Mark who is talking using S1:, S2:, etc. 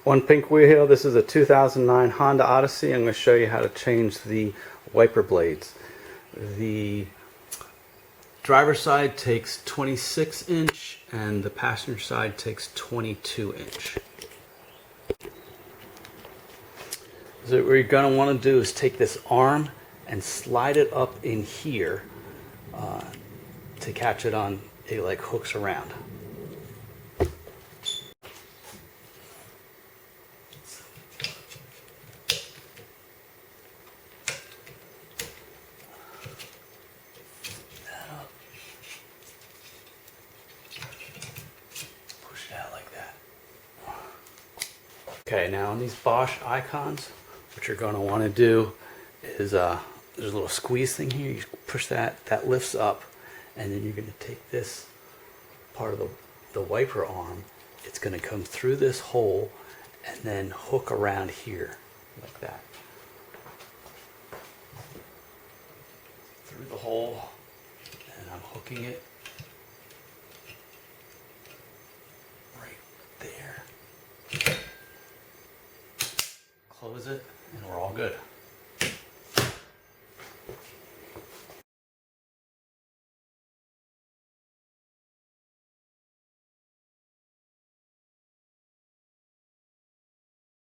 S1: One pink wheel. This is a 2009 Honda Odyssey. I'm going to show you how to change the wiper blades. The driver's side takes 26 inch and the passenger side takes 22 inch. So what you're going to want to do is take this arm and slide it up in here to catch it on. It like hooks around. Push it out like that. Okay, now on these Bosch icons, what you're going to want to do is there's a little squeeze thing here. You push that, that lifts up, and then you're going to take this part of the wiper arm. It's going to come through this hole and then hook around here like that. Through the hole, and I'm hooking it right there. Close it, and we're all good.